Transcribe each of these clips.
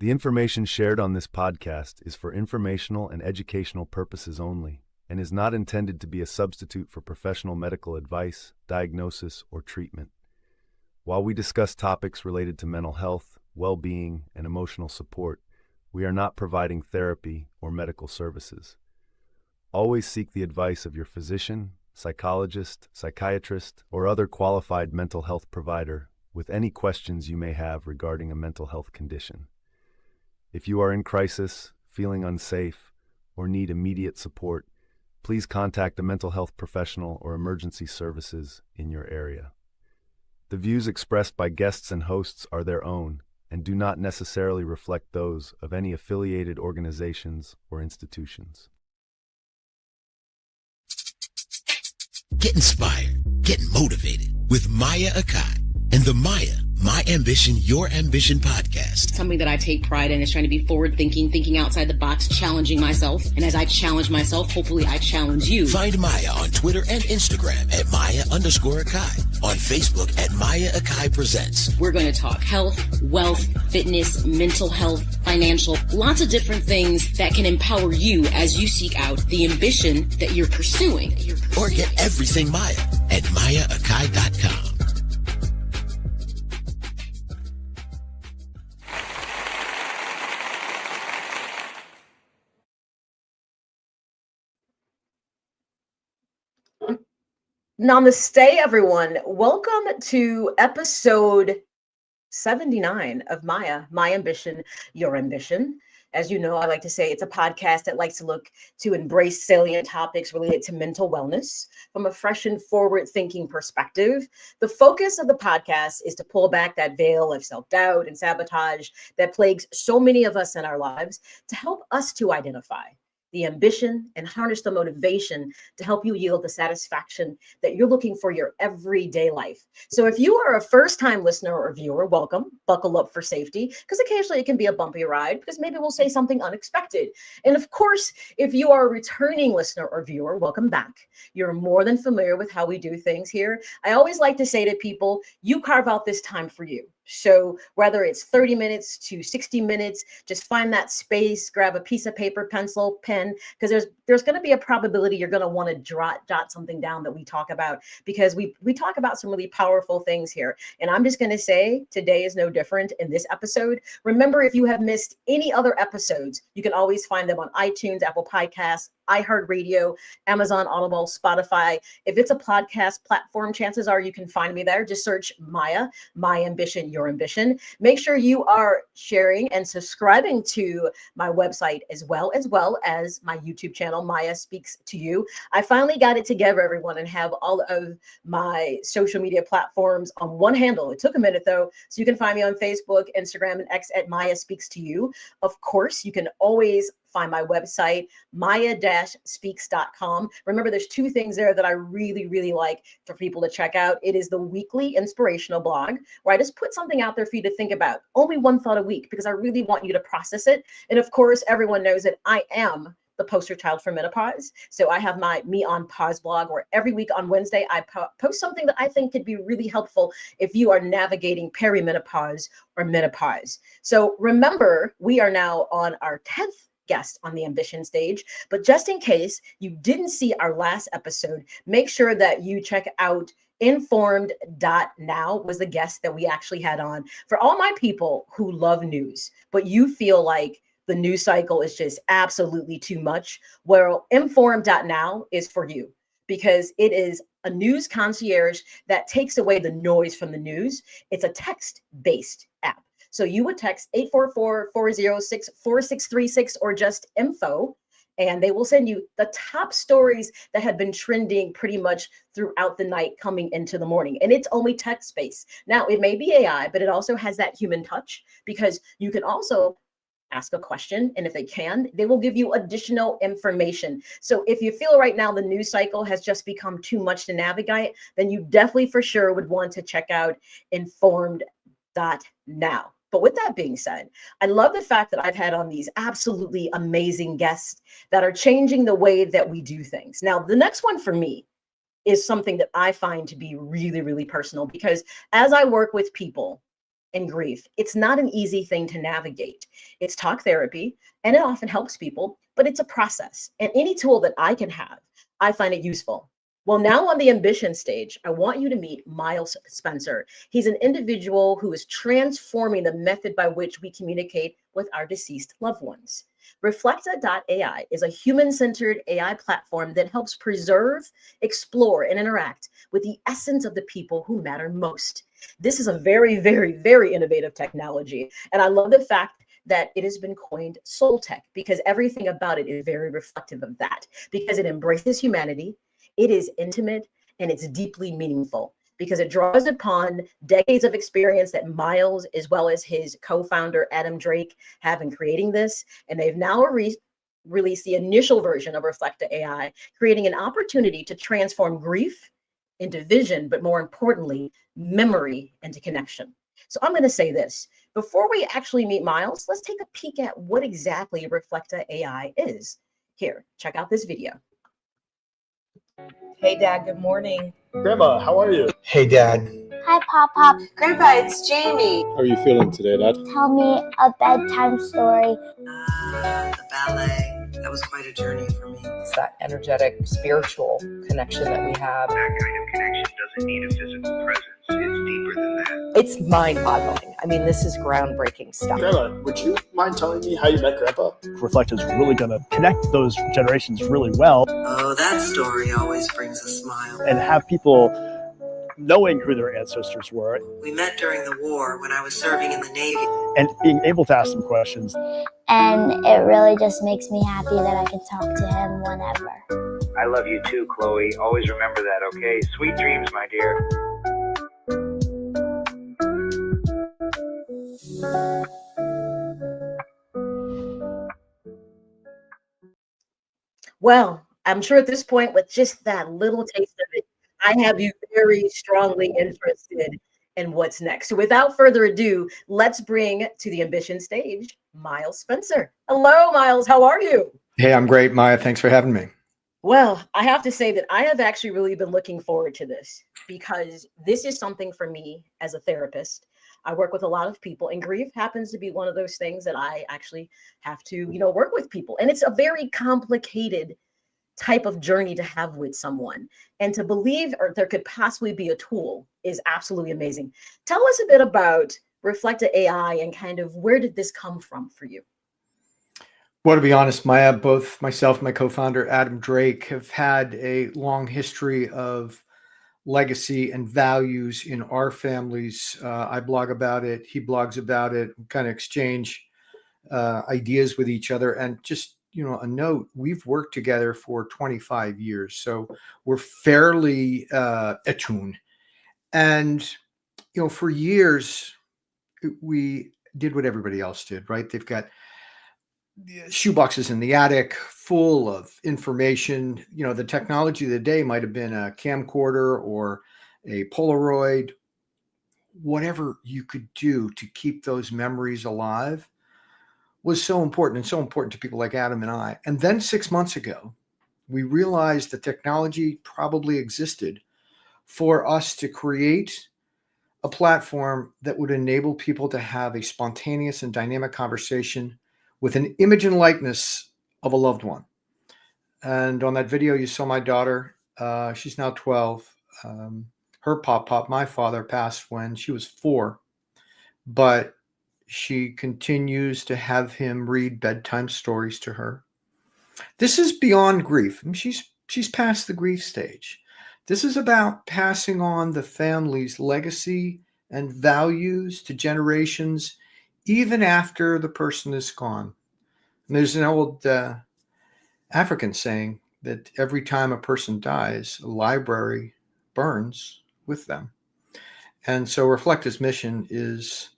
The information shared on this podcast is for informational and educational purposes only and is not intended to be a substitute for professional medical advice, diagnosis, or treatment. While we discuss topics related to mental health, well-being, and emotional support, we are not providing therapy or medical services. Always seek the advice of your physician, psychologist, psychiatrist, or other qualified mental health provider with any questions you may have regarding a mental health condition. If you are in crisis, feeling unsafe, or need immediate support, please contact a mental health professional or emergency services in your area. The views expressed by guests and hosts are their own and do not necessarily reflect those of any affiliated organizations or institutions. Get inspired, get motivated with M.A.Y.A and the M.A.Y.A, My Ambition, Your Ambition podcast. Something that I take pride in is trying to be forward thinking outside the box, challenging myself. And as I challenge myself, hopefully I challenge you. Find M.A.Y.A on Twitter and Instagram at M.A.Y.A_Akai. On Facebook at M.A.Y.A Akai Presents. We're going to talk health, wealth, fitness, mental health, financial, lots of different things that can empower you as you seek out the ambition that you're pursuing. Or get everything M.A.Y.A at M.A.Y.A_Akai.com. Namaste, everyone. Welcome to episode 79 of M.A.Y.A, My Ambition, Your Ambition. As you know, I like to say it's a podcast that likes to look to embrace salient topics related to mental wellness from a fresh and forward-thinking perspective. The focus of the podcast is to pull back that veil of self-doubt and sabotage that plagues so many of us in our lives to help us to identify the ambition and harness the motivation to help you yield the satisfaction that you're looking for your everyday life. So if you are a first-time listener or viewer, welcome. Buckle up for safety, because occasionally it can be a bumpy ride, because maybe we'll say something unexpected. And of course, if you are a returning listener or viewer, welcome back. You're more than familiar with how we do things here. I always like to say to people, you carve out this time for you. So whether it's 30 minutes to 60 minutes, just find that space, grab a piece of paper, pencil, pen, because there's going to be a probability you're going to want to jot something down that we talk about, because we talk about some really powerful things here. And I'm just going to say today is no different in this episode. Remember, if you have missed any other episodes, you can always find them on iTunes, Apple Podcasts, iHeartRadio, Amazon Audible, Spotify. If it's a podcast platform, chances are you can find me there. Just search M.A.Y.A, My Ambition, Your Ambition. Make sure you are sharing and subscribing to my website as well as my YouTube channel, M.A.Y.A Speaks to You. I finally got it together, everyone, and have all of my social media platforms on one handle. It took a minute though, so you can find me on Facebook, Instagram, and X at M.A.Y.A Speaks to You. Of course, you can always find my website, M.A.Y.A-Speaks.com. Remember, there's two things there that I really like for people to check out. It is the weekly inspirational blog, where I just put something out there for you to think about. Only one thought a week, because I really want you to process it. And of course, everyone knows that I am the poster child for menopause. So I have my Me on Pause blog, where every week on Wednesday, I post something that I think could be really helpful if you are navigating perimenopause or menopause. So remember, we are now on our 10th guest on the ambition stage, but just in case you didn't see our last episode, make sure that you check out Informed.now was the guest that we actually had on. For all my people who love news, but you feel like the news cycle is just absolutely too much, well, Informed.now is for you, because it is a news concierge that takes away the noise from the news. It's a text-based app. So you would text 844-406-4636 or just info, and they will send you the top stories that have been trending pretty much throughout the night coming into the morning. And it's only text-based. Now, it may be AI, but it also has that human touch, because you can also ask a question, and if they can, they will give you additional information. So if you feel right now the news cycle has just become too much to navigate, then you definitely for sure would want to check out Informed.now. But with that being said, I love the fact that I've had on these absolutely amazing guests that are changing the way that we do things. Now, the next one for me is something that I find to be really personal, because as I work with people and grief. It's not an easy thing to navigate. It's talk therapy, and it often helps people, but it's a process. And any tool that I can have, I find it useful. Well, now on the ambition stage, I want you to meet Miles Spencer. He's an individual who is transforming the method by which we communicate with our deceased loved ones. Reflekta.AI is a human centered AI platform that helps preserve, explore, and interact with the essence of the people who matter most. This is a very, very, very innovative technology. And I love the fact that it has been coined soul tech because everything about it is very reflective of that, because it embraces humanity, it is intimate, and it's deeply meaningful because it draws upon decades of experience that Miles, as well as his co-founder Adam Drake, have in creating this. And they've now released the initial version of Reflekta.AI, creating an opportunity to transform grief into vision, but more importantly, memory into connection. So I'm going to say this. Before we actually meet Miles, let's take a peek at what exactly Reflekta.AI is. Here, check out this video. Hey, Dad, good morning. Grandma, how are you? Hey, Dad. Hi, Pop. Grandpa, it's Jamie. How are you feeling today, Dad? Tell me a bedtime story. The ballet, that was quite a journey for me. It's that energetic, spiritual connection that we have. That kind of connection doesn't need a physical presence. It's deeper than that. It's mind-boggling. I mean, this is groundbreaking stuff. Grandma, would you mind telling me how you met Grandpa? Reflekta is really going to connect those generations really well. Oh, that story always brings a smile. And have people knowing who their ancestors were. We met during the war when I was serving in the Navy. And being able to ask them questions. And it really just makes me happy that I can talk to him whenever. I love you too, Chloe. Always remember that, okay? Sweet dreams, my dear. Well, I'm sure at this point, with just that little taste of it, I have you very strongly interested in what's next. So without further ado, let's bring to the ambition stage, Miles Spencer. Hello, Miles. How are you? Hey, I'm great, Maya. Thanks for having me. Well, I have to say that I have actually really been looking forward to this because this is something for me as a therapist. I work with a lot of people, and grief happens to be one of those things that I actually have to, work with people. And it's a very complicated type of journey to have with someone. And to believe or there could possibly be a tool is absolutely amazing. Tell us a bit about Reflekta.AI and kind of where did this come from for you? Well, to be honest, Maya, both myself and my co-founder, Adam Drake, have had a long history of legacy and values in our families. I blog about it. He blogs about it. We kind of exchange ideas with each other. And just, a note, we've worked together for 25 years. So we're fairly attuned. And, for years, we did what everybody else did, right? They've got shoeboxes in the attic full of information. The technology of the day might have been a camcorder or a Polaroid. Whatever you could do to keep those memories alive was so important, and so important to people like Adam and I. And then 6 months ago, we realized the technology probably existed for us to create a platform that would enable people to have a spontaneous and dynamic conversation with an image and likeness of a loved one. And on that video, you saw my daughter. She's now 12. Her pop, my father, passed when she was 4. But she continues to have him read bedtime stories to her. This is beyond grief. I mean, she's past the grief stage. This is about passing on the family's legacy and values to generations, even after the person is gone. And there's an old African saying that every time a person dies, a library burns with them. And so Reflekta's mission is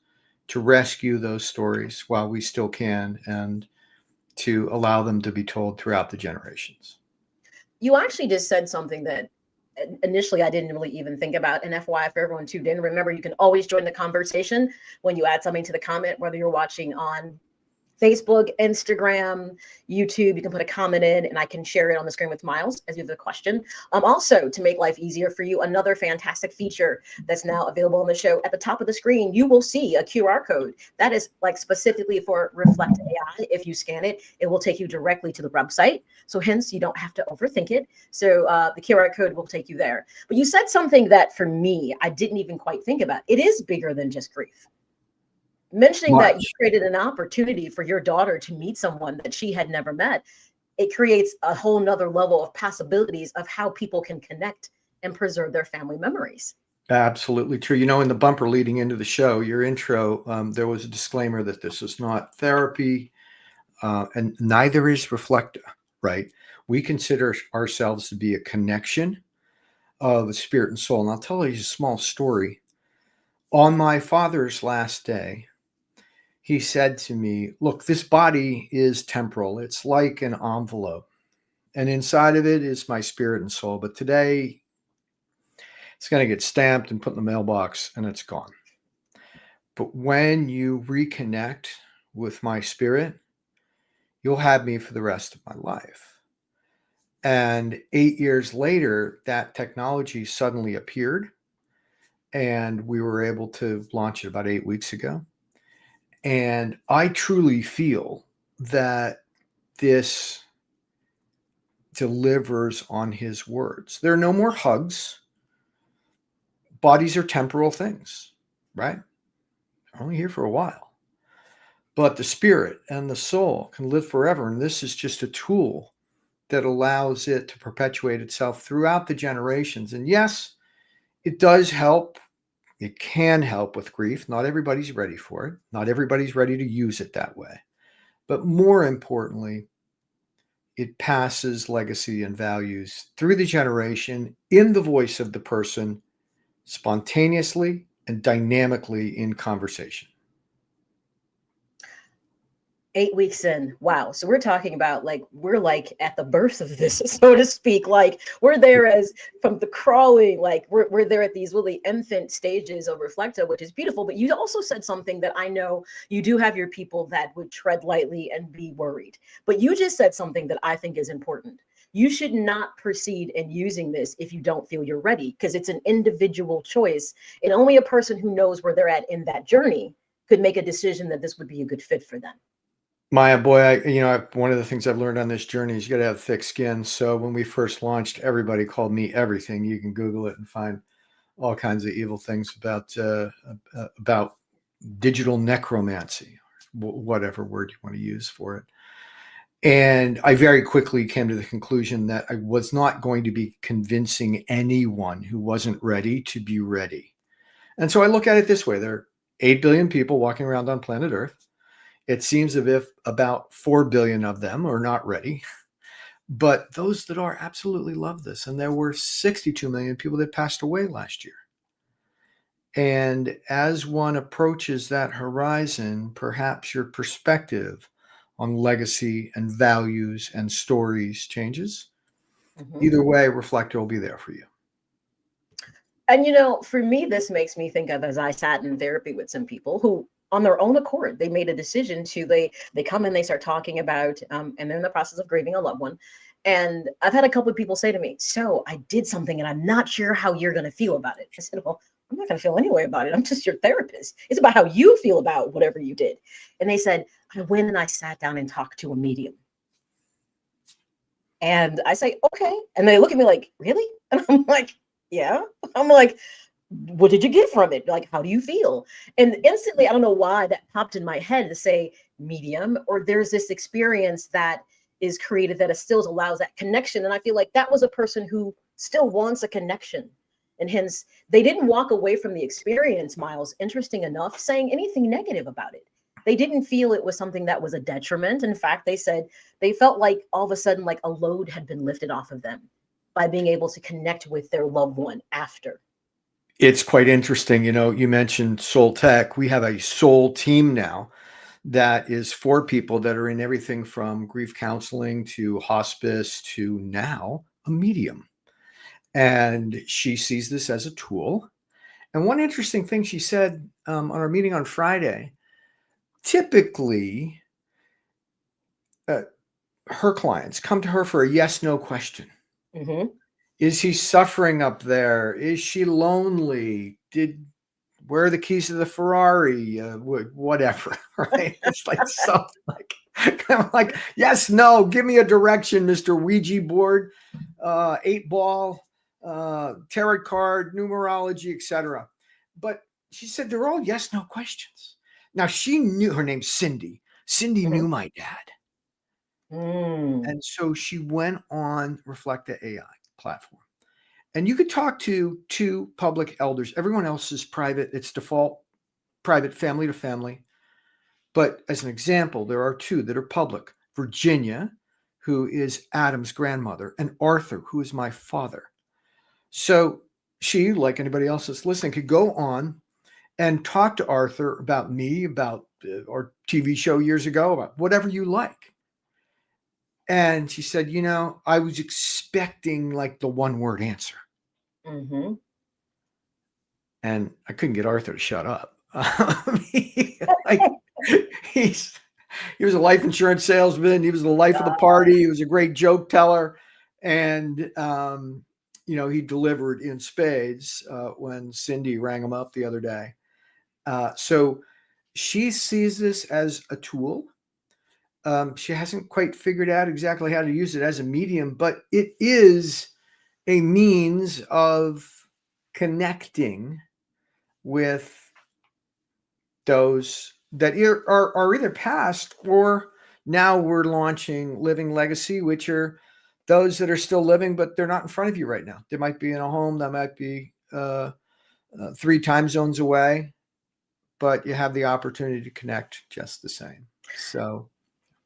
to rescue those stories while we still can and to allow them to be told throughout the generations. You actually just said something that initially I didn't really even think about. And FYI, for everyone tuned in, remember, you can always join the conversation when you add something to the comment, whether you're watching on Facebook, Instagram, YouTube. You can put a comment in and I can share it on the screen with Miles as you have a question. Also, to make life easier for you, another fantastic feature that's now available on the show. At the top of the screen, you will see a QR code that is like specifically for Reflekta.AI. If you scan it, it will take you directly to the website. So hence, you don't have to overthink it. So the QR code will take you there. But you said something that for me, I didn't even quite think about. It is bigger than just grief. Mentioning that you created an opportunity for your daughter to meet someone that she had never met, it creates a whole nother level of possibilities of how people can connect and preserve their family memories. Absolutely true. You know, in the bumper leading into the show, your intro, there was a disclaimer that this is not therapy, and neither is Reflekta, right? We consider ourselves to be a connection of the spirit and soul. And I'll tell you a small story. On my father's last day, he said to me, look, this body is temporal. It's like an envelope. And inside of it is my spirit and soul. But today, it's going to get stamped and put in the mailbox and it's gone. But when you reconnect with my spirit, you'll have me for the rest of my life. And 8 years later, that technology suddenly appeared. And we were able to launch it about 8 weeks ago. And I truly feel that this delivers on his words. There are no more hugs. Bodies are temporal things, right? Only here for a while. But the spirit and the soul can live forever. And this is just a tool that allows it to perpetuate itself throughout the generations. And yes, it does help. It can help with grief. Not everybody's ready for it. Not everybody's ready to use it that way. But more importantly, it passes legacy and values through the generation in the voice of the person, spontaneously and dynamically in conversation. 8 weeks in. Wow. So we're talking about like, we're like at the birth of this, so to speak. Like we're there as from the crawling, like we're there at these really infant stages of Reflekta, which is beautiful. But you also said something that I know you do have your people that would tread lightly and be worried. But you just said something that I think is important. You should not proceed in using this if you don't feel you're ready, because it's an individual choice. And only a person who knows where they're at in that journey could make a decision that this would be a good fit for them. Maya, boy, one of the things I've learned on this journey is you got to have thick skin. So when we first launched, everybody called me everything. You can Google it and find all kinds of evil things about digital necromancy, whatever word you want to use for it. And I very quickly came to the conclusion that I was not going to be convincing anyone who wasn't ready to be ready. And so I look at it this way. There are 8 billion people walking around on planet Earth. It seems as if about 4 billion of them are not ready. But those that are absolutely love this. And there were 62 million people that passed away last year. And as one approaches that horizon, perhaps your perspective on legacy and values and stories changes. Mm-hmm. Either way, Reflekta will be there for you. And, for me, this makes me think of as I sat in therapy with some people who, on their own accord, they made a decision to, they come and they start talking about, and they're in the process of grieving a loved one. And I've had a couple of people say to me, so I did something and I'm not sure how you're going to feel about it. I said, well, I'm not going to feel any way about it. I'm just your therapist. It's about how you feel about whatever you did. And they said, I went and I sat down and talked to a medium. And I say, okay. And they look at me like, really? And I'm like, yeah. I'm like, what did you get from it? Like, how do you feel? And instantly, I don't know why that popped in my head to say medium, or there's this experience that is created that still allows that connection. And I feel like that was a person who still wants a connection. And hence, they didn't walk away from the experience, Miles, interesting enough, saying anything negative about it. They didn't feel it was something that was a detriment. In fact, they said they felt like all of a sudden, like a load had been lifted off of them by being able to connect with their loved one after. It's quite interesting. You mentioned Soul Tech. We have a soul team now that is for people that are in everything from grief counseling to hospice to now a medium. And she sees this as a tool. And one interesting thing she said on our meeting on Friday, typically her clients come to her for a yes/no question. Mm-hmm. Is he suffering up there? Is she lonely? Where are the keys to the Ferrari? Whatever, right? It's like something like, kind of like, yes, no, give me a direction, Mr. Ouija board, 8-ball, tarot card, numerology, etc. But she said they're all yes, no questions. Now she knew, her name's Cindy. Cindy Mm-hmm. knew my dad. Mm. And so she went on Reflekta.AI platform. And you could talk to 2 public elders. Everyone else is private. It's default private, family to family. But as an example, there are 2 that are public. Virginia, who is Adam's grandmother, and Arthur, who is my father. So she, like anybody else that's listening, could go on and talk to Arthur about me, about our TV show years ago, about whatever you like. And she said, I was expecting like the one-word answer. Mm-hmm. And I couldn't get Arthur to shut up. Like he was a life insurance salesman. He was the life of the party. He was a great joke teller. And, he delivered in spades when Cindy rang him up the other day. So she sees this as a tool. She hasn't quite figured out exactly how to use it as a medium, but it is a means of connecting with those that are either past or now we're launching Living Legacy, which are those that are still living, but they're not in front of you right now. They might be in a home that might be 3 time zones away, but you have the opportunity to connect just the same. So,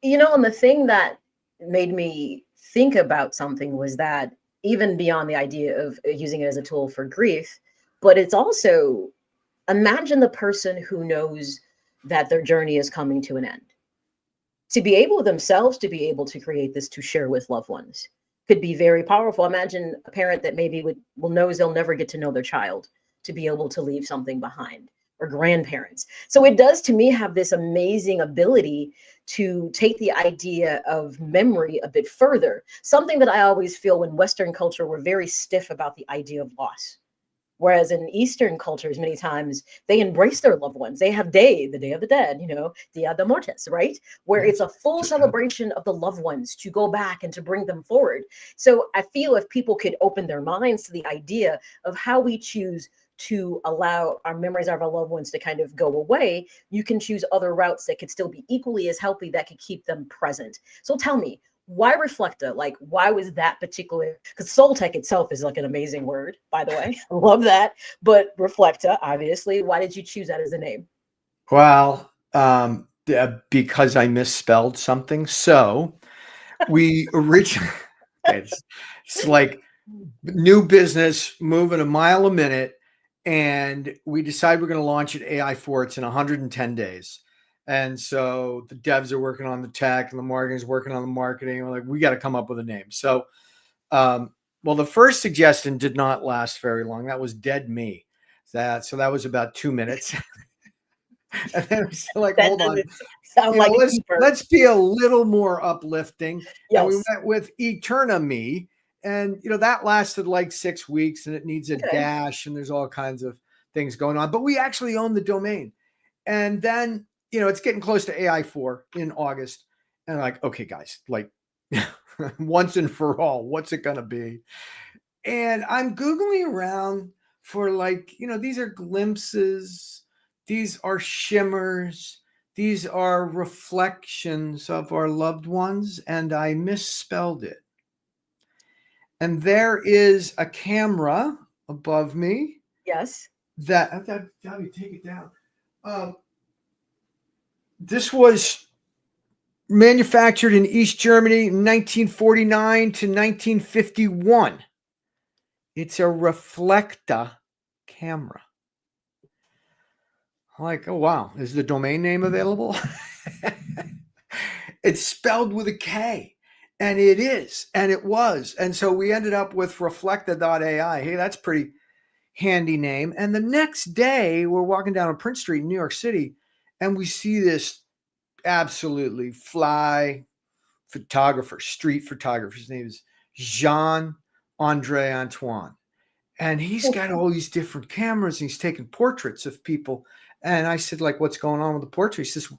And the thing that made me think about something was that even beyond the idea of using it as a tool for grief, but it's also, imagine the person who knows that their journey is coming to an end. To be able themselves to be able to create this to share with loved ones could be very powerful. Imagine a parent that maybe knows they'll never get to know their child, to be able to leave something behind, or grandparents. So it does, to me, have this amazing ability to take the idea of memory a bit further. Something that I always feel, when Western culture, we're very stiff about the idea of loss. Whereas in Eastern cultures, many times they embrace their loved ones. They have the Day of the Dead, Dia de Muertos, right? Where it's a full celebration of the loved ones, to go back and to bring them forward. So I feel if people could open their minds to the idea of how we choose to allow our memories of our loved ones to kind of go away, you can choose other routes that could still be equally as healthy, that could keep them present. So tell me, why Reflekta? Like, why was that particular? Because soul tech itself is like an amazing word, by the way. I love that. But Reflekta, obviously, why did you choose that as a name? well, because I misspelled something. So we originally, okay, it's like new business moving a mile a minute. And we decided we're going to launch at AI for it's in 110 days. And so the devs are working on the tech and the marketing is working on the marketing. We're like, we got to come up with a name. So, well, the first suggestion did not last very long. That was Dead Me. So that was about 2 minutes. And then we said, like, hold on, Sound like let's be a little more uplifting. Yes. And we went with Eterna Me. And, that lasted like 6 weeks, and it needs a dash, and there's all kinds of things going on. But we actually own the domain. And then, it's getting close to AI4 in August. And I'm like, okay, guys, like once and for all, what's it going to be? And I'm Googling around for these are glimpses, these are shimmers, these are reflections of our loved ones. And I misspelled it. And there is a camera above me. Yes. That, how do you take it down? This was manufactured in East Germany, 1949 to 1951. It's a Reflekta camera. I'm like, oh, wow. Is the domain name available? It's spelled with a K. And it is. And it was. And so we ended up with Reflekta.AI. Hey, that's pretty handy name. And the next day, we're walking down on Prince Street in New York City, and we see this absolutely fly, photographer, street photographer. His name is Jean-Andre Antoine. And he's got all these different cameras and he's taking portraits of people. And I said, like, what's going on with the portrait? He says,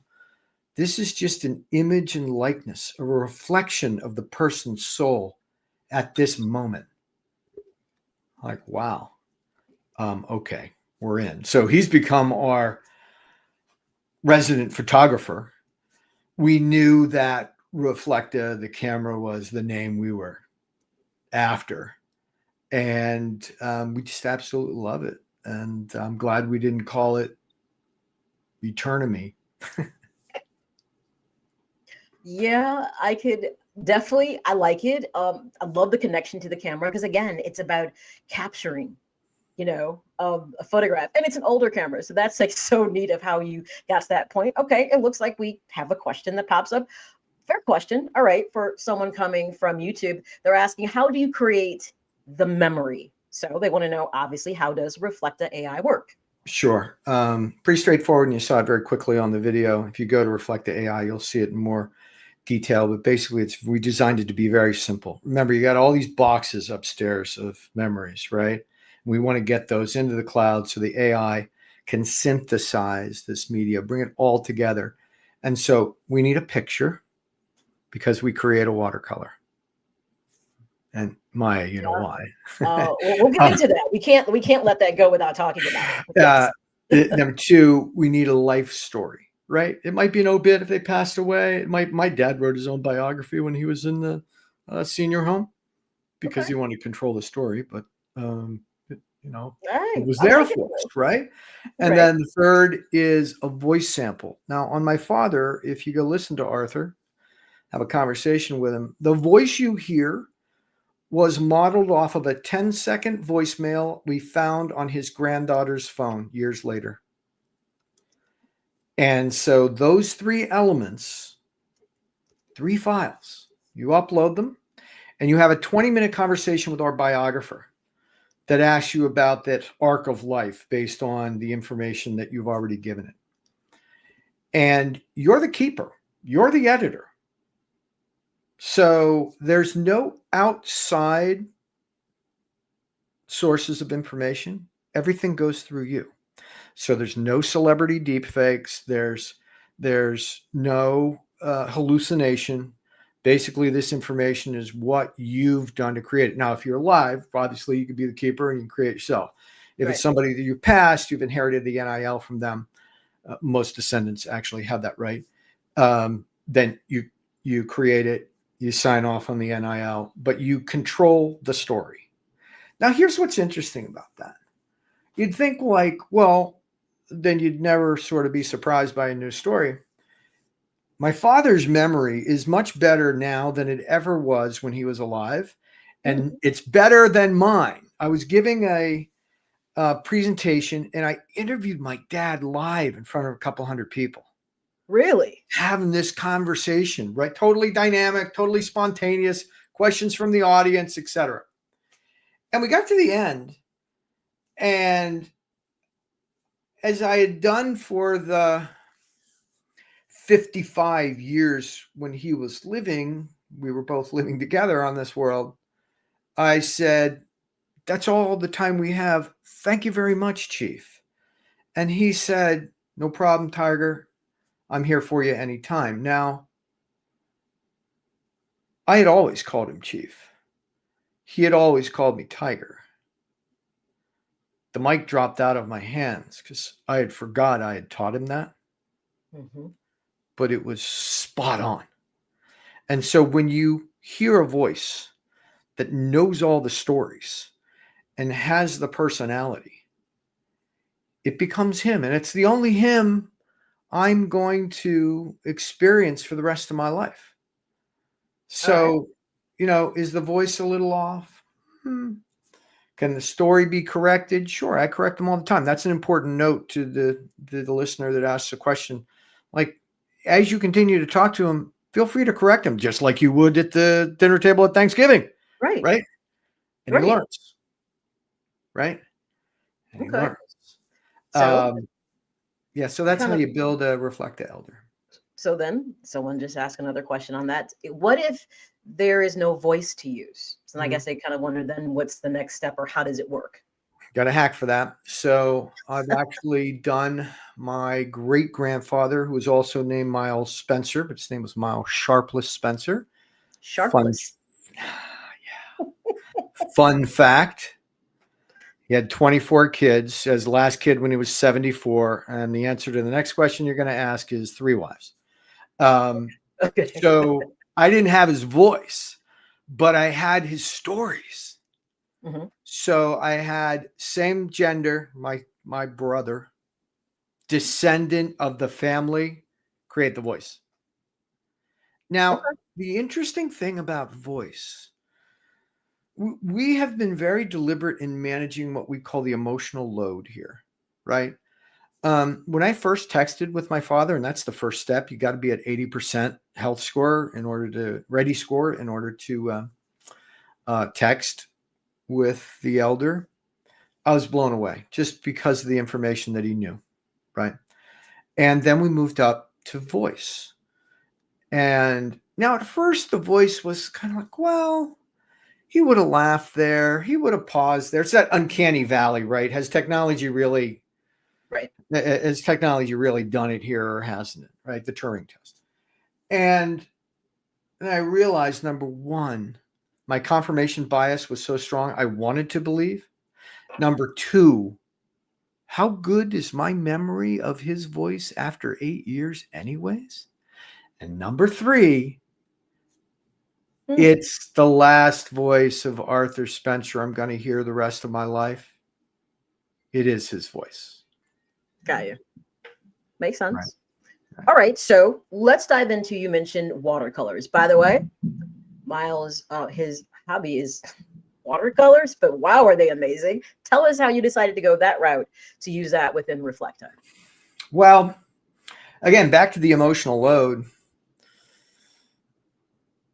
this is just an image and likeness, a reflection of the person's soul at this moment. Like, wow. Okay, we're in. So he's become our resident photographer. We knew that Reflekta, the camera, was the name we were after. And we just absolutely love it. And I'm glad we didn't call it Eternity. Yeah, I could definitely, I like it. I love the connection to the camera because again, it's about capturing, a photograph, and it's an older camera. So that's like so neat of how you got to that point. Okay, it looks like we have a question that pops up. Fair question. All right, for someone coming from YouTube, they're asking, how do you create the memory? So they want to know, obviously, how does Reflekta.AI work? Sure. Pretty straightforward, and you saw it very quickly on the video. If you go to Reflekta.AI, you'll see it in more detail, but basically we designed it to be very simple. Remember, you got all these boxes upstairs of memories, right? We want to get those into the cloud so the AI can synthesize this media, bring it all together. And so we need a picture because we create a watercolor. And Maya, you know why. We'll get into that. We can't let that go without talking about it. Yes. Number two, we need a life story. Right? It might be an obit if they passed away. My dad wrote his own biography when he was in the senior home because he wanted to control the story, but it was there for us, right? And then the third is a voice sample. Now, on my father, if you go listen to Arthur, have a conversation with him, the voice you hear was modeled off of a 10-second voicemail we found on his granddaughter's phone years later. And so those three elements, 3 files, you upload them and you have a 20-minute conversation with our biographer that asks you about that arc of life based on the information that you've already given it. And you're the keeper, you're the editor. So there's no outside sources of information. Everything goes through you. So there's no celebrity deepfakes. There's no hallucination. Basically, this information is what you've done to create it. Now, if you're alive, obviously you could be the keeper and you can create it yourself. If it's somebody that you passed, you've inherited the NIL from them. Most descendants actually have that right. Then you create it, you sign off on the NIL, but you control the story. Now, here's what's interesting about that. You'd think like, well, then you'd never sort of be surprised by a new story. My father's memory is much better now than it ever was when he was alive. And it's better than mine. I was giving a presentation and I interviewed my dad live in front of a couple hundred people. Really? Having this conversation, right? Totally dynamic, totally spontaneous, questions from the audience, etc. And we got to the end, and as I had done for the 55 years when he was living, we were both living together on this world, I said, that's all the time we have. Thank you very much, Chief. And he said, no problem, Tiger. I'm here for you anytime. Now, I had always called him Chief. He had always called me Tiger. The mic dropped out of my hands because I had forgot I had taught him that. But it was spot on. And so when you hear a voice that knows all the stories and has the personality, it becomes him. And it's the only him I'm going to experience for the rest of my life. So, is the voice a little off? Can the story be corrected? Sure, I correct them all the time. That's an important note to the listener that asks the question. Like, as you continue to talk to him, feel free to correct him, just like you would at the dinner table at Thanksgiving. Right? And he learns. Right? And he learns. So that's how you build a Reflekta elder. So then someone just asked another question on that. What if there is no voice to use? So I guess they kind of wonder then what's the next step or how does it work? Got a hack for that. So I've actually done my great grandfather, who was also named Miles Spencer, but his name was Miles Sharpless Spencer. Fun, Sharpless. fun fact. He had 24 kids, as the last kid when he was 74. And the answer to the next question you're going to ask is 3 wives. Okay. So I didn't have his voice, but I had his stories. Mm-hmm. So I had same gender, my brother, descendant of the family, create the voice. Now, the interesting thing about voice, we have been very deliberate in managing what we call the emotional load here, right? When I first texted with my father, and that's the first step, you got to be at 80% health score in order to ready score in order to text with the elder. I was blown away just because of the information that he knew, right? And then we moved up to voice. And now at first the voice was kind of like, well, he would have laughed there. He would have paused there. It's that uncanny valley, right? Has technology really done it here or hasn't it? Right? The Turing test. And I realized, number one, my confirmation bias was so strong, I wanted to believe. Number two, how good is my memory of his voice after 8 years anyways? And number three, it's the last voice of Arthur Spencer I'm going to hear the rest of my life. It is his voice. Got you. Makes sense. Right. All right. So let's dive into, you mentioned watercolors. By the way, Miles, his hobby is watercolors, but wow, are they amazing. Tell us how you decided to go that route to use that within Reflekta. Well, again, back to the emotional load.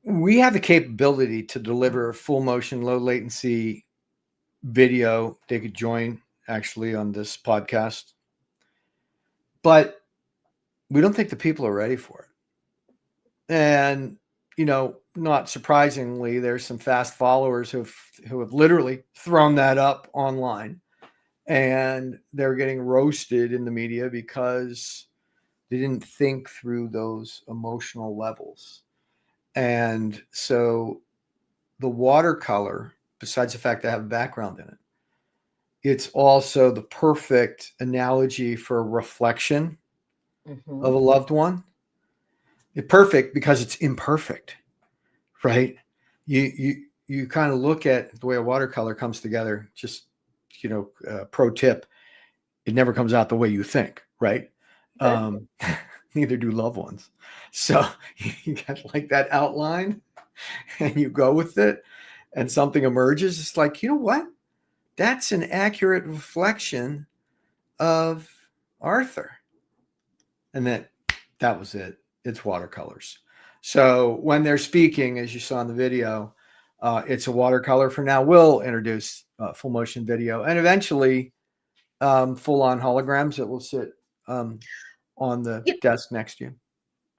We have the capability to deliver full motion, low latency video. They could join actually on this podcast, but we don't think the people are ready for it. And, not surprisingly, there's some fast followers who have literally thrown that up online, and they're getting roasted in the media because they didn't think through those emotional levels. And so the watercolor, besides the fact that I have a background in it, it's also the perfect analogy for reflection of a loved one. It's perfect because it's imperfect, right? You kind of look at the way a watercolor comes together. Just pro tip: it never comes out the way you think, right? Okay. Neither do loved ones. So you get like that outline, and you go with it, and something emerges. It's like, you know what? That's an accurate reflection of Arthur. And that was it. It's watercolors. So when they're speaking, as you saw in the video, it's a watercolor for now. We'll introduce full motion video and eventually full on holograms that will sit on the desk next to you.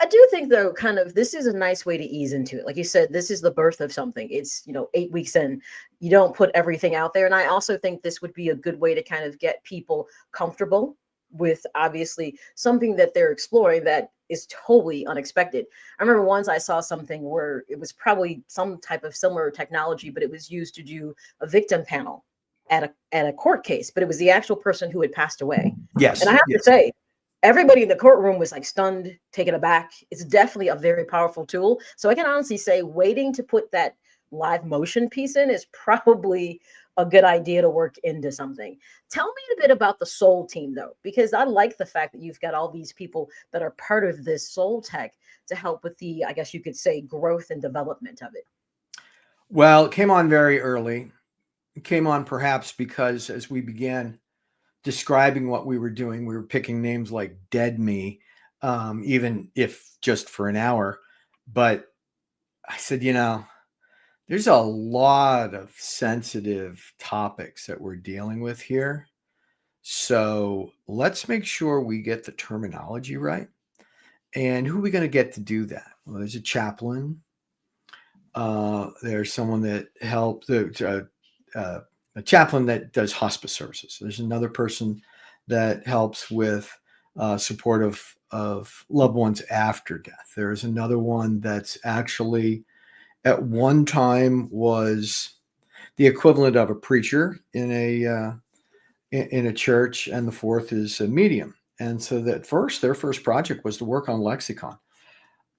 I do think, though, kind of this is a nice way to ease into it. Like you said, this is the birth of something. It's, 8 weeks in. You don't put everything out there. And I also think this would be a good way to kind of get people comfortable with, obviously, something that they're exploring that is totally unexpected. I remember once I saw something where it was probably some type of similar technology, but it was used to do a victim panel at a court case, but it was the actual person who had passed away. Yes. And I have to say, everybody in the courtroom was like stunned, taken aback. It's definitely a very powerful tool. So I can honestly say waiting to put that live motion piece in is probably a good idea to work into something. Tell me a bit about the Soul team, though, because I like the fact that you've got all these people that are part of this Soul tech to help with the, I guess you could say, growth and development of it. Well, it came on very early. It came on perhaps because as we began describing what we were doing, we were picking names like Dead Me, even if just for an hour. But I said, there's a lot of sensitive topics that we're dealing with here. So let's make sure we get the terminology right. And who are we going to get to do that? Well, there's a chaplain. There's someone that helped, a chaplain that does hospice services. There's another person that helps with support of loved ones after death. There's another one that's actually at one time was the equivalent of a preacher in a church, and the fourth is a medium. And so that their first project was to work on lexicon.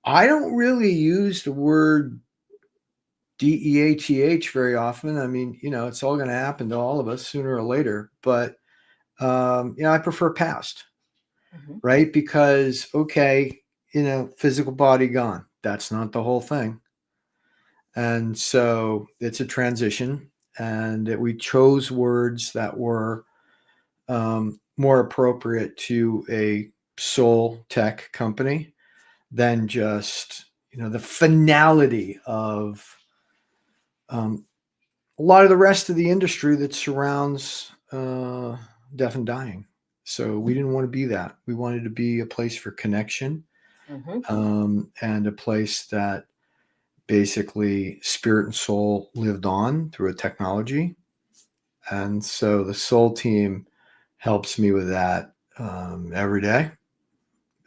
I don't really use the word DEATH very often. I mean, it's all going to happen to all of us sooner or later, but I prefer past, right? Because, okay, physical body gone. That's not the whole thing. And so it's a transition, and we chose words that were more appropriate to a soul tech company than just, the finality of a lot of the rest of the industry that surrounds death and dying. So we didn't want to be that. We wanted to be a place for connection, and a place that basically spirit and soul lived on through a technology. And so the soul team helps me with that every day.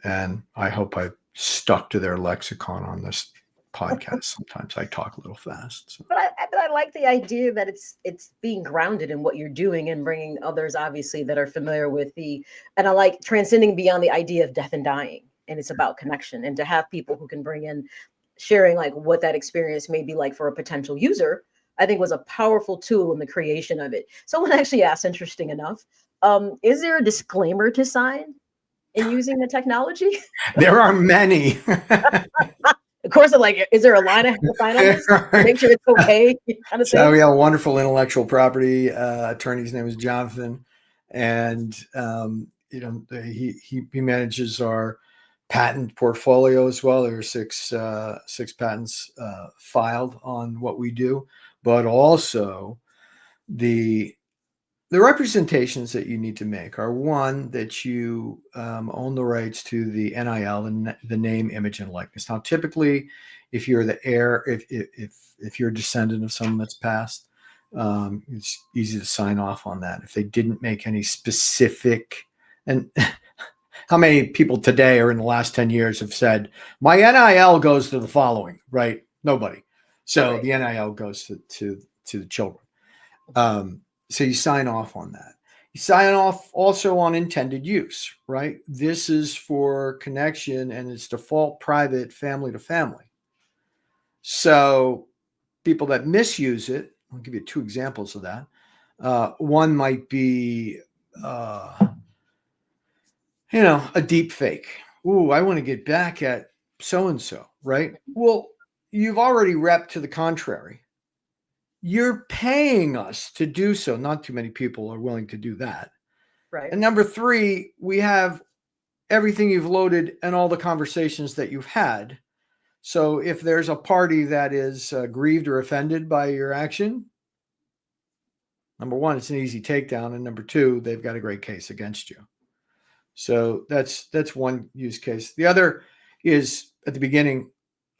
And I hope I've stuck to their lexicon on this podcast. Sometimes I talk a little fast. So. But I like the idea that it's being grounded in what you're doing and bringing others, obviously, that are familiar with and I like transcending beyond the idea of death and dying. And it's about connection, and to have people who can bring in sharing like what that experience may be like for a potential user, I think was a powerful tool in the creation of it. Someone actually asked, interesting enough, is there a disclaimer to sign in using the technology? There are many. Of course, I'm like, is there a line I have to sign on this? Make sure it's okay, kind of So thing. we have a wonderful intellectual property attorney. His name is Jonathan, and he manages our patent portfolio as well. There are six patents filed on what we do, but also the representations that you need to make are, one, that you own the rights to the NIL, the name, image, and likeness. Now, typically, if you're the heir, if you're a descendant of someone that's passed, it's easy to sign off on that. If they didn't make any specific, and how many people today or in the last 10 years have said, my NIL goes to the following, right? Nobody. So the NIL goes to the children. So you sign off on that. You sign off also on intended use, right? This is for connection, and it's default private, family to family. So people that misuse it, I'll give you two examples of that. One might be, a deep fake. Ooh, I want to get back at so-and-so, right? Well, you've already repped to the contrary. You're paying us to do so. Not too many people are willing to do that. Right. And number three, we have everything you've loaded and all the conversations that you've had. So if there's a party that is grieved or offended by your action, number one, it's an easy takedown. And number two, they've got a great case against you. So that's one use case. The other is at the beginning,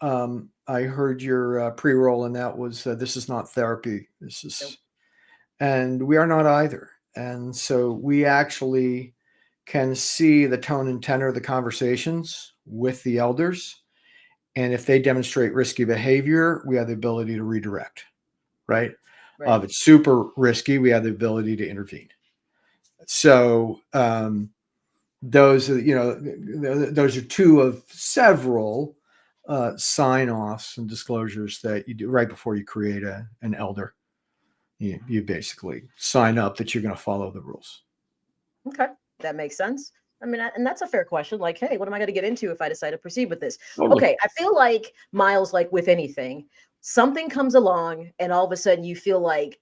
I heard your pre-roll, and that was, this is not therapy. This is, and we are not either. And so we actually can see the tone and tenor of the conversations with the elders. And if they demonstrate risky behavior, we have the ability to redirect, right? If it's super risky, we have the ability to intervene. So those are two of several sign-offs and disclosures that you do right before you create an elder. You basically sign up that you're going to follow the rules. Okay, that makes sense. I mean, and that's a fair question. Like, hey, what am I going to get into if I decide to proceed with this? Okay, I feel like, Miles, like with anything, something comes along and all of a sudden you feel like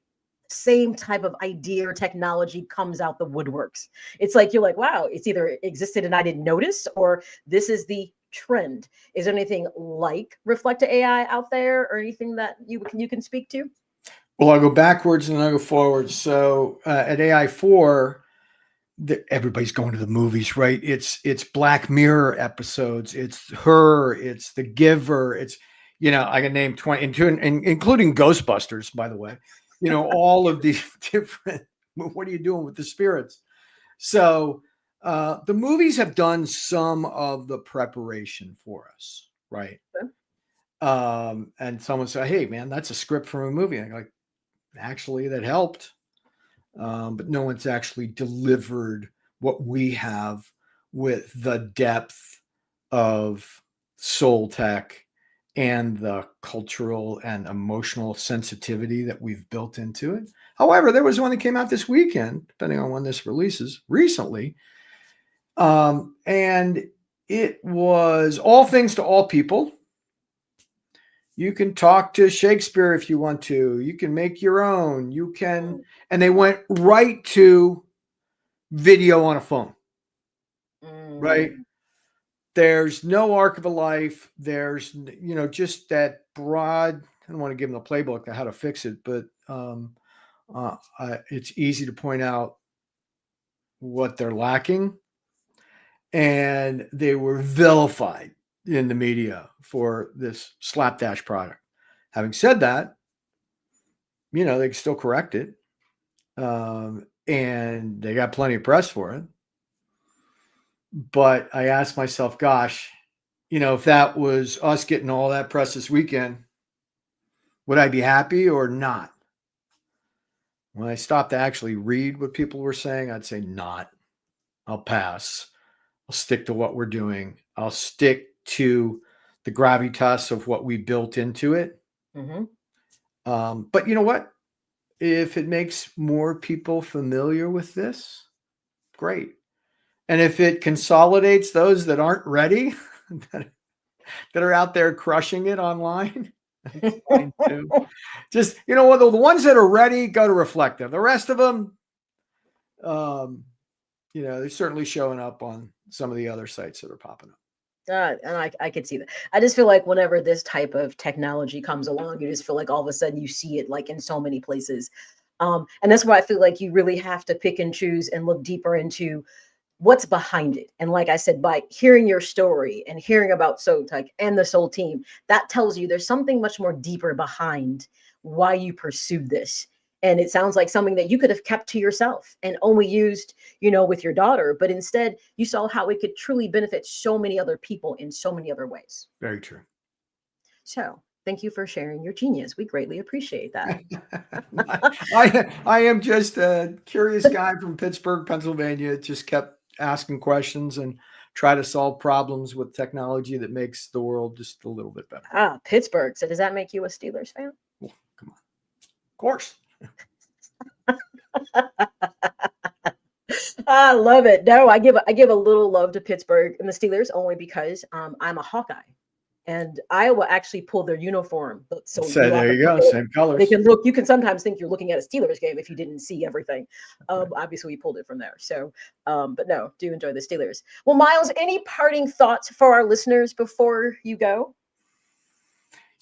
same type of idea or technology comes out the woodworks. It's like, you're like, wow, it's either existed and I didn't notice, or this is the trend. Is there anything like Reflekta.AI out there, or anything that you can speak to? Well, I'll go backwards and I'll go forwards. So at AI4, everybody's going to the movies, right? It's Black Mirror episodes. It's Her. It's The Giver. It's, I can name 20, including Ghostbusters, by the way. All of these different. What are you doing with the spirits? So the movies have done some of the preparation for us, right? And someone said, "Hey, man, that's a script from a movie." I'm like, actually, that helped. But no one's actually delivered what we have with the depth of soul tech and the cultural and emotional sensitivity that we've built into it. However, there was one that came out this weekend, depending on when this releases, recently. And it was All Things to All People. You can talk to Shakespeare if you want to. You can make your own. You can, and they went right to video on a phone, right? There's no arc of a life. There's, just that broad. I don't want to give them the playbook to how to fix it, but it's easy to point out what they're lacking. And they were vilified in the media for this slapdash product. Having said that, they can still correct it. And they got plenty of press for it. But I asked myself, gosh, if that was us getting all that press this weekend, would I be happy or not? When I stopped to actually read what people were saying, I'd say not. I'll pass. I'll stick to what we're doing. I'll stick to the gravitas of what we built into it. But you know what? If it makes more people familiar with this, great. And if it consolidates those that aren't ready, that are out there crushing it online, that's fine too. Just, the ones that are ready, go to Reflekta. The rest of them, they're certainly showing up on some of the other sites that are popping up. And I could see that. I just feel like whenever this type of technology comes along, you just feel like all of a sudden you see it like in so many places. And that's why I feel like you really have to pick and choose and look deeper into what's behind it. And like I said, by hearing your story and hearing about SoulTech and the Soul team, that tells you there's something much more deeper behind why you pursued this. And it sounds like something that you could have kept to yourself and only used, with your daughter, but instead you saw how it could truly benefit so many other people in so many other ways. Very true. So thank you for sharing your genius. We greatly appreciate that. I am just a curious guy from Pittsburgh, Pennsylvania. Just kept asking questions and try to solve problems with technology that makes the world just a little bit better. Pittsburgh. So does that make you a Steelers fan? Well, come on. Of course. I love it. No, I give a little love to Pittsburgh and the Steelers only because I'm a Hawkeye. And Iowa actually pulled their uniform. So there you go. Same colors. They can look. You can sometimes think you're looking at a Steelers game if you didn't see everything. Obviously, we pulled it from there. So, but no, do enjoy the Steelers. Well, Miles, any parting thoughts for our listeners before you go?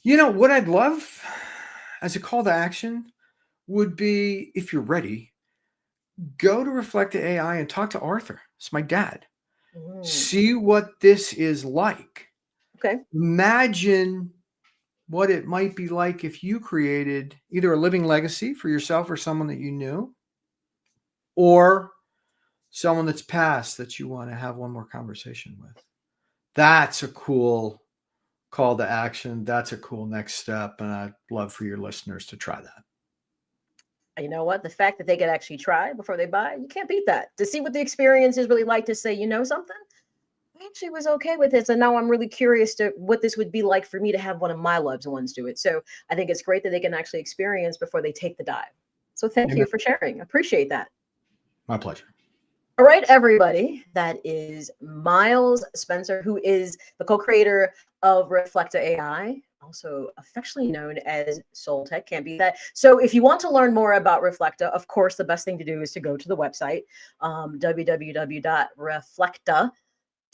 What I'd love as a call to action would be, if you're ready, go to Reflekta.AI and talk to Arthur. It's my dad. See what this is like. Okay. Imagine what it might be like if you created either a living legacy for yourself or someone that you knew, or someone that's passed that you want to have one more conversation with. That's a cool call to action. That's a cool next step. And I'd love for your listeners to try that. You know what? The fact that they could actually try before they buy, you can't beat that. To see what the experience is really like, to say, something? I actually was okay with this. And now I'm really curious to what this would be like for me to have one of my loved ones do it. So I think it's great that they can actually experience before they take the dive. So thank you for sharing. Appreciate that. My pleasure. All right, everybody. That is Miles Spencer, who is the co-creator of Reflekta.AI, also affectionately known as SoulTech. Can't beat that. So if you want to learn more about Reflekta, of course, the best thing to do is to go to the website, www.reflekta.ai.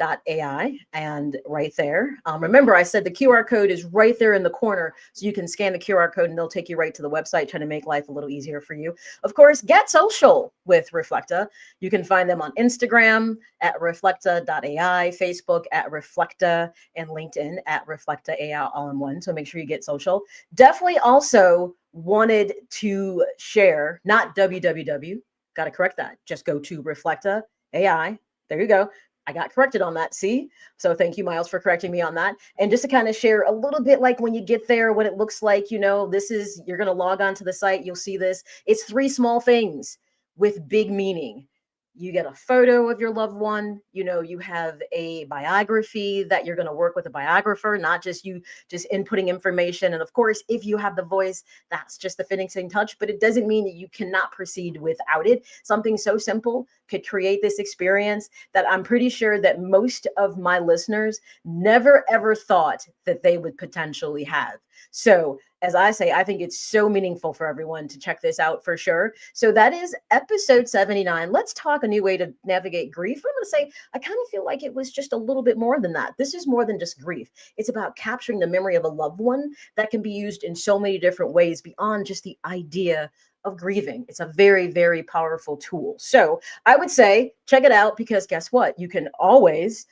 Reflekta.AI, and right there. Remember, I said the QR code is right there in the corner, so you can scan the QR code and they'll take you right to the website, trying to make life a little easier for you. Of course, get social with Reflekta. You can find them on Instagram at Reflekta.AI, Facebook at Reflekta, and LinkedIn at Reflekta.AI, all in one. So make sure you get social. Definitely also wanted to share, not www, got to correct that. Just go to Reflekta.AI. There you go. I got corrected on that. See? So thank you, Miles, for correcting me on that. And just to kind of share a little bit, like when you get there, what it looks like, you're going to log on to the site. You'll see this. It's 3 small things with big meaning. You get a photo of your loved one. You have a biography that you're going to work with a biographer, not just you just inputting information. And of course, if you have the voice, that's just the finishing touch, but it doesn't mean that you cannot proceed without it. Something so simple could create this experience that I'm pretty sure that most of my listeners never ever thought that they would potentially have. So as I say, I think it's so meaningful for everyone to check this out for sure. So that is episode 79. Let's talk a new way to navigate grief. I'm going to say, I kind of feel like it was just a little bit more than that. This is more than just grief. It's about capturing the memory of a loved one that can be used in so many different ways beyond just the idea of grieving. It's a very, very powerful tool. So I would say, check it out, because guess what? You can always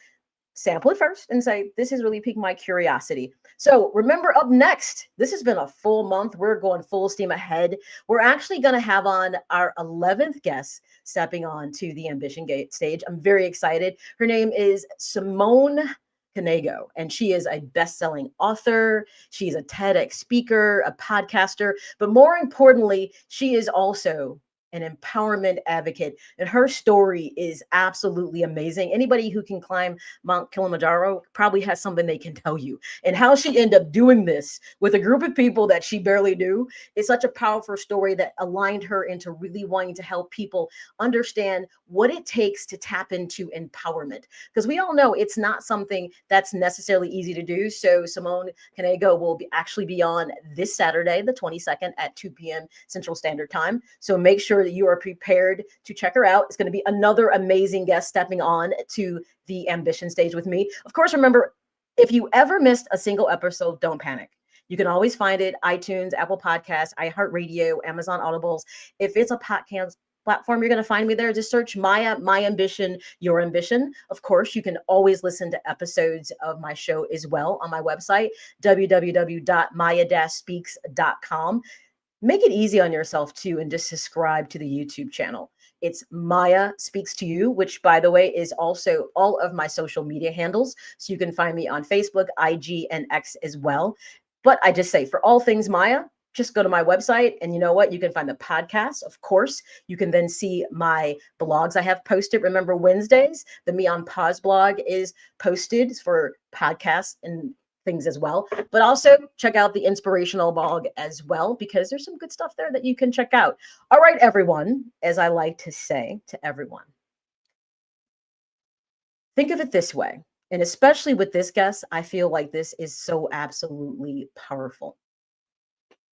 sample it first and say, this has really piqued my curiosity. So remember, up next, this has been a full month. We're going full steam ahead. We're actually going to have on our 11th guest stepping on to the Ambition Gate stage. I'm very excited. Her name is Simone Canego, and she is a best-selling author. She's a TEDx speaker, a podcaster, but more importantly, she is also an empowerment advocate, and her story is absolutely amazing. Anybody who can climb Mount Kilimanjaro probably has something they can tell you. And how she ended up doing this with a group of people that she barely knew is such a powerful story that aligned her into really wanting to help people understand what it takes to tap into empowerment. Because we all know it's not something that's necessarily easy to do. So Simone Canego will actually be on this Saturday, the 22nd at 2 p.m. Central Standard Time. So make sure that you are prepared to check her out. It's going to be another amazing guest stepping on to the Ambition stage with me. Of course, remember, if you ever missed a single episode, don't panic. You can always find it, iTunes, Apple Podcasts, iHeartRadio, Amazon Audibles. If it's a podcast platform, you're going to find me there. Just search M.A.Y.A, My Ambition, Your Ambition. Of course, you can always listen to episodes of my show as well on my website, www.maya-speaks.com. Make it easy on yourself too, and just subscribe to the YouTube channel. It's M.A.Y.A Speaks to You, which, by the way, is also all of my social media handles. So you can find me on Facebook, IG, and X as well. But I just say, for all things M.A.Y.A, just go to my website, and you know what? You can find the podcast, of course. You can then see my blogs I have posted. Remember, Wednesdays, the Me on Pause blog is posted for podcasts and things as well. But also check out the inspirational blog as well, because there's some good stuff there that you can check out. All right, everyone, as I like to say to everyone, think of it this way. And especially with this guest, I feel like this is so absolutely powerful.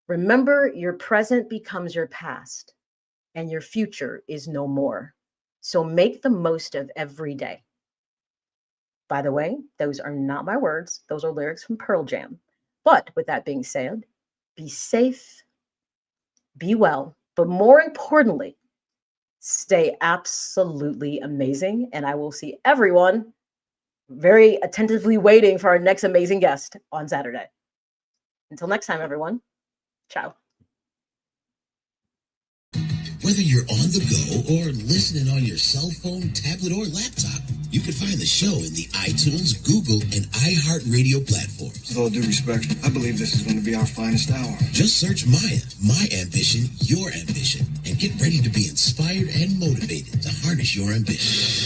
Remember, your present becomes your past, and your future is no more. So make the most of every day. By the way, those are not my words. Those are lyrics from Pearl Jam. But with that being said, be safe, be well, but more importantly, stay absolutely amazing. And I will see everyone very attentively waiting for our next amazing guest on Saturday. Until next time, everyone. Ciao. Whether you're on the go or listening on your cell phone, tablet, or laptop, you can find the show in the iTunes, Google, and iHeartRadio platforms. With all due respect, I believe this is going to be our finest hour. Just search M.A.Y.A, My Ambition, Your Ambition, and get ready to be inspired and motivated to harness your ambition.